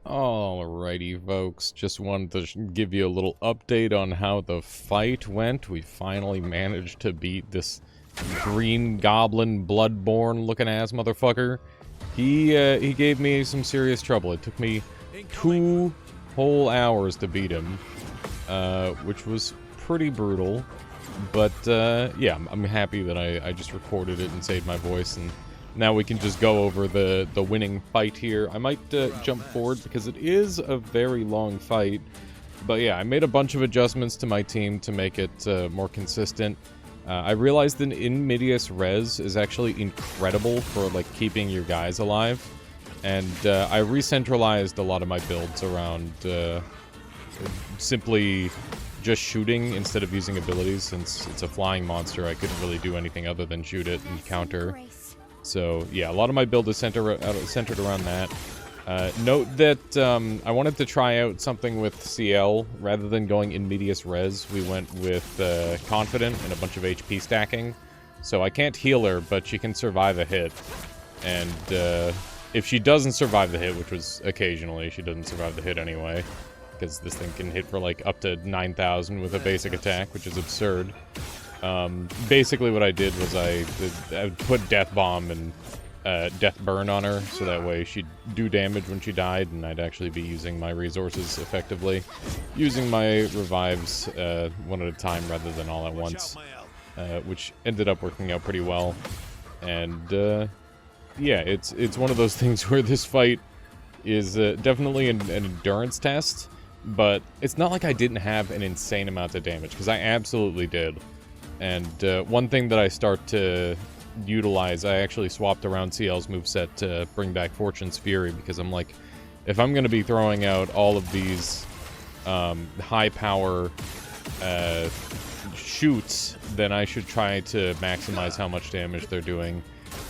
Alrighty, folks. Just wanted to give you a little update on how the fight went. We finally managed to beat this green goblin, bloodborne looking ass motherfucker. He gave me some serious trouble. It took me 2 whole hours to beat him, which was pretty brutal. But yeah, I'm happy that I just recorded it and saved my voice, and now we can just go over the winning fight here. I might jump forward because it is a very long fight. But yeah, I made a bunch of adjustments to my team to make it more consistent. I realized that in medias res is actually incredible for like keeping your guys alive. And I re-centralized a lot of my builds around simply just shooting instead of using abilities. Since it's a flying monster, I couldn't really do anything other than shoot it and counter. So, yeah, a lot of my build is centered around that. Note that I wanted to try out something with CL. Rather than going in medias res, we went with Confident and a bunch of HP stacking. So I can't heal her, but she can survive a hit. And if she doesn't survive the hit, which was occasionally, she doesn't survive the hit anyway, because this thing can hit for like up to 9,000 with a basic attack, which is absurd. Basically what I did was I put Death Bomb and Death Burn on her, so that way she'd do damage when she died, and I'd actually be using my resources effectively. Using my revives one at a time rather than all at once, which ended up working out pretty well. And yeah, it's one of those things where this fight is definitely an endurance test, but it's not like I didn't have an insane amount of damage, because I absolutely did. And one thing that I start to utilize, I actually swapped around CL's moveset to bring back Fortune's Fury, because I'm like, if I'm going to be throwing out all of these high power shoots, then I should try to maximize how much damage they're doing.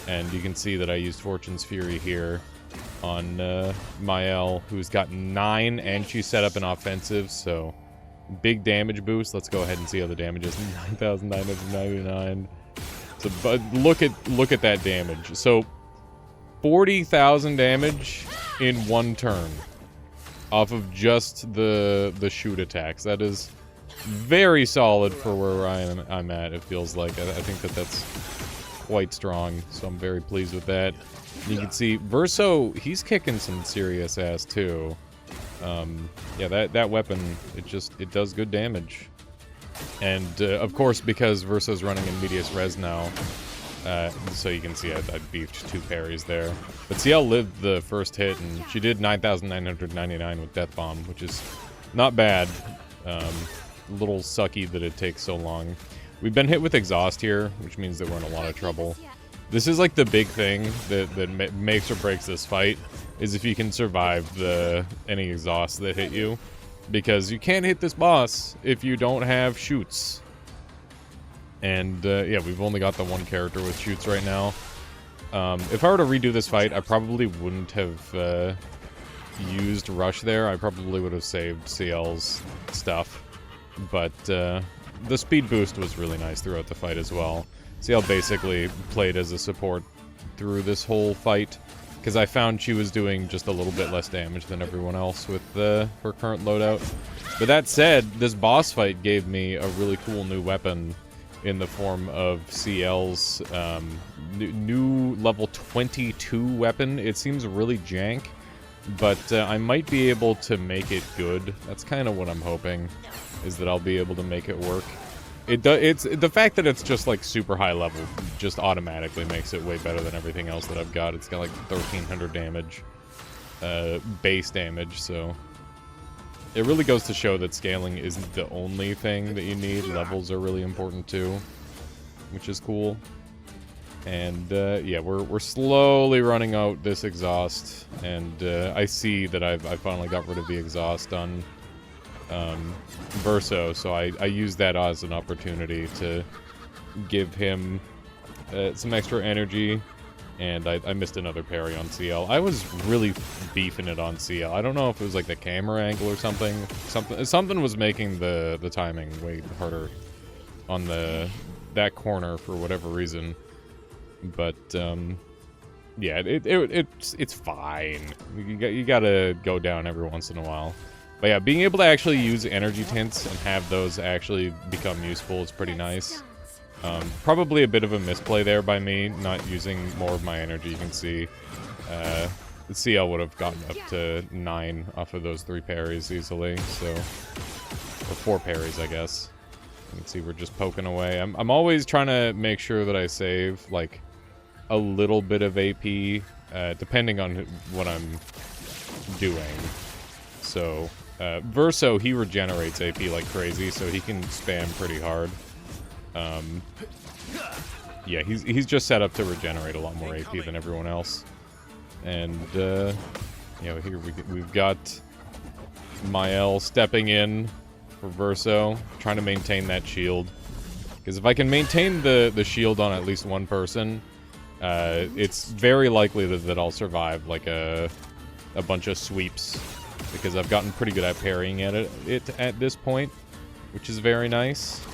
And you can see that I used Fortune's Fury here on Mael, who's got 9, and she's set up an offensive, so big damage boost. Let's go ahead and see how the damage is. 9,999. So, but look at that damage. So 40,000 damage in 1 turn off of just the shoot attacks. That is very solid for where I'm at. It feels like I think that's quite strong. So I'm very pleased with that. You can see Verso, he's kicking some serious ass too. Yeah, that weapon, it does good damage. And, of course, because Verso's running in medias res now, so you can see I beefed 2 parries there. But CL lived the first hit, and she did 9,999 with Death Bomb, which is not bad. A little sucky that it takes so long. We've been hit with Exhaust here, which means that we're in a lot of trouble. This is like the big thing that makes or breaks this fight, is if you can survive any exhaust that hit you. Because you can't hit this boss if you don't have shoots. And yeah, we've only got the 1 character with shoots right now. If I were to redo this fight, I probably wouldn't have used Rush there. I probably would have saved CL's stuff. But the speed boost was really nice throughout the fight as well. CL basically played as a support through this whole fight, because I found she was doing just a little bit less damage than everyone else with her current loadout. But that said, this boss fight gave me a really cool new weapon in the form of CL's new level 22 weapon. It seems really jank, but I might be able to make it good. That's kind of what I'm hoping, is that I'll be able to make it work. It's the fact that it's just like super high level just automatically makes it way better than everything else that I've got. It's got like 1,300 damage, base damage, so it really goes to show that scaling isn't the only thing that you need. Levels are really important too, which is cool. And yeah, we're slowly running out this exhaust, and I see that I finally got rid of the exhaust on Verso, so I used that as an opportunity to give him some extra energy, and I missed another parry on CL. I was really beefing it on CL. I don't know if it was like the camera angle or something. Something was making the timing way harder on that corner for whatever reason. But yeah, it's fine. You gotta go down every once in a while. But yeah, being able to actually use energy tints and have those actually become useful is pretty nice. Probably a bit of a misplay there by me, not using more of my energy. You can see the CL would have gotten up to 9 off of those 3 parries easily, so... Or 4 parries, I guess. You can see we're just poking away. I'm always trying to make sure that I save, like, a little bit of AP, depending on what I'm doing. So, Verso, he regenerates AP like crazy, so he can spam pretty hard. Yeah, he's just set up to regenerate a lot more AP than everyone else. And, you know, here we've got Mael stepping in for Verso, trying to maintain that shield. Because if I can maintain the shield on at least one person, it's very likely that I'll survive, like, a bunch of sweeps. Because I've gotten pretty good at parrying it at this point, which is very nice.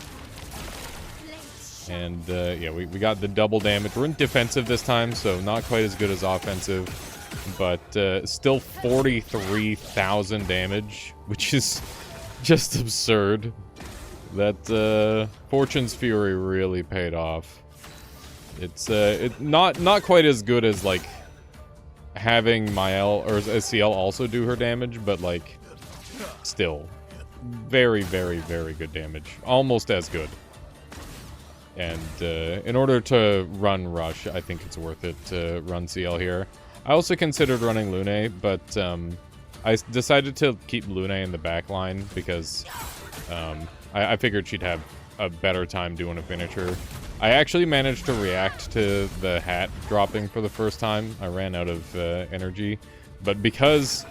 And, yeah, we got the double damage. We're in defensive this time, so not quite as good as offensive. But, still 43,000 damage, which is just absurd. That, Fortune's Fury really paid off. It's, not quite as good as, like, having Mael, or CL also do her damage, but, like, still. Very, very, very good damage. Almost as good. And in order to run Rush, I think it's worth it to run CL here. I also considered running Lune, but I decided to keep Lune in the back line because I figured she'd have a better time doing a finisher. I actually managed to react to the hat dropping for the first time. I ran out of energy. But because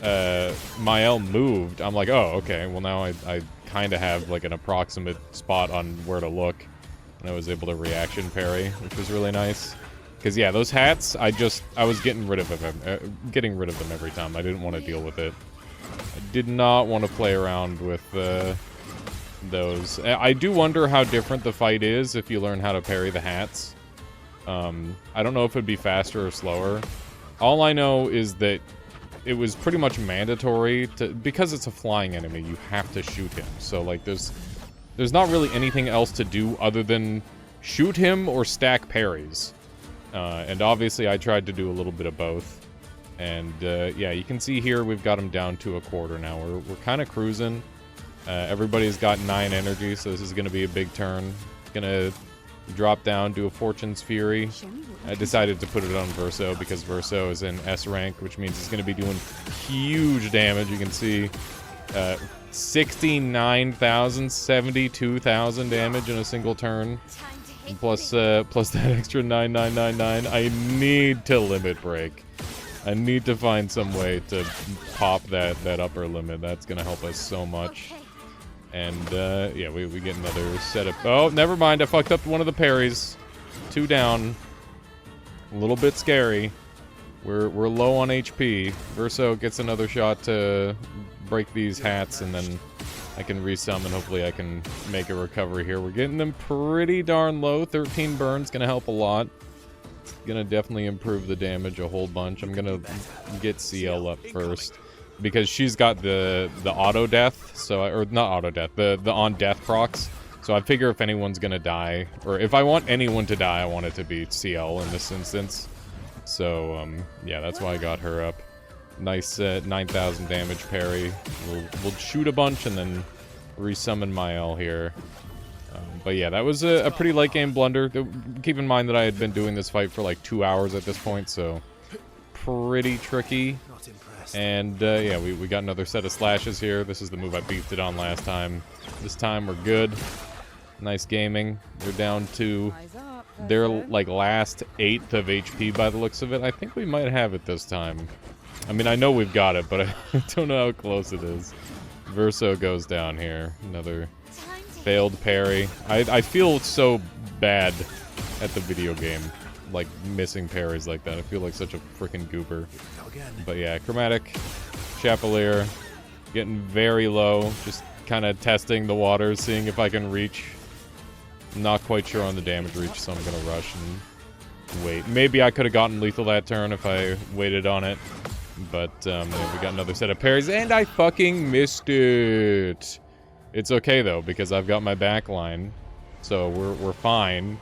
Mael moved, I'm like, oh, okay, well now I kind of have like an approximate spot on where to look. And I was able to reaction parry, which was really nice. Because yeah, those hats, I was getting rid of them, every time. I didn't want to deal with it. I did not want to play around with those. I do wonder how different the fight is if you learn how to parry the hats. I don't know if it'd be faster or slower. All I know is that it was pretty much mandatory to, because it's a flying enemy, you have to shoot him. So like there's not really anything else to do other than shoot him or stack parries. And obviously I tried to do a little bit of both. And yeah, you can see here we've got him down to a quarter now. We're kind of cruising. Everybody's got 9 energy, so this is going to be a big turn. Gonna drop down, do a Fortune's Fury. I decided to put it on Verso because Verso is in S rank, which means he's going to be doing huge damage. You can see 69,000, 72,000 damage in a single turn. And plus that extra 9999. I need to limit break. I need to find some way to pop that upper limit. That's going to help us so much. And, yeah, we get another setup. Oh, never mind. I fucked up one of the parries. 2 down. A little bit scary. We're low on HP. Verso gets another shot to break these hats, and then I can resummon. Hopefully I can make a recovery here. We're getting them pretty darn low. 13 burns. Going to help a lot. It's going to definitely improve the damage a whole bunch. I'm going to get CL up first. Because she's got the auto death, so or not auto death, the on death procs. So I figure if anyone's gonna die, or if I want anyone to die, I want it to be CL in this instance. So yeah, that's why I got her up. Nice 9,000 damage parry. We'll shoot a bunch and then resummon Mael here. But yeah, that was a pretty late game blunder. Keep in mind that I had been doing this fight for like 2 hours at this point, so pretty tricky. And, yeah, we got another set of slashes here. This is the move I beefed it on last time. This time we're good. Nice gaming. They're down to their, like, last 1/8 of HP by the looks of it. I think we might have it this time. I mean, I know we've got it, but I don't know how close it is. Verso goes down here. Another failed parry. I feel so bad at the video game. Like, missing parries like that. I feel like such a freaking goober. But yeah, Chromatic Chapelier getting very low. Just kind of testing the waters, seeing if I can reach. Not quite sure on the damage reach, so I'm going to rush and wait. Maybe I could have gotten lethal that turn if I waited on it. But, yeah, we got another set of parries, and I fucking missed it. It's okay, though, because I've got my back line. So we're fine.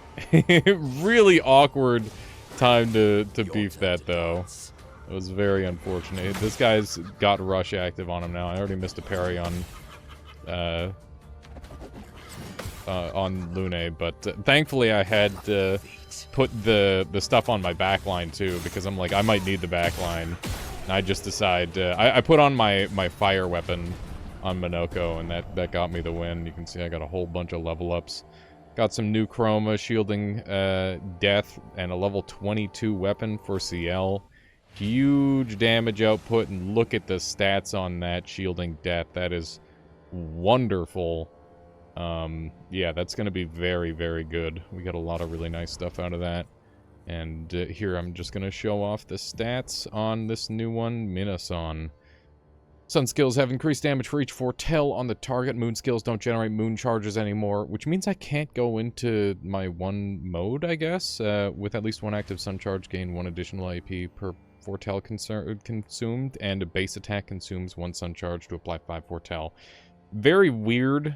Really awkward time to beef that, though. It was very unfortunate. This guy's got rush active on him now. I already missed a parry on Lune, but thankfully I had put the stuff on my backline too, because I'm like, I might need the backline. And I just decide I put on my fire weapon on Minoko, and that got me the win. You can see I got a whole bunch of level ups. Got some new chroma shielding death and a level 22 weapon for CL. Huge damage output, and look at the stats on that shielding death. That is wonderful. Yeah, that's going to be very, very good. We got a lot of really nice stuff out of that. And here I'm just going to show off the stats on this new one, Minasan. Sun skills have increased damage for each foretell on the target. Moon skills don't generate moon charges anymore, which means I can't go into my one mode, I guess. With at least one active sun charge, gain 1 additional AP per foretell consumed, and a base attack consumes 1 sun charge to apply 5 foretell. Very weird.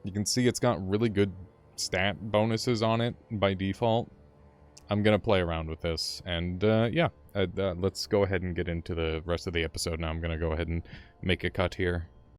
You can see it's got really good stat bonuses on it by default. I'm gonna play around with this, and yeah, let's go ahead and get into the rest of the episode now. I'm gonna go ahead and make a cut here.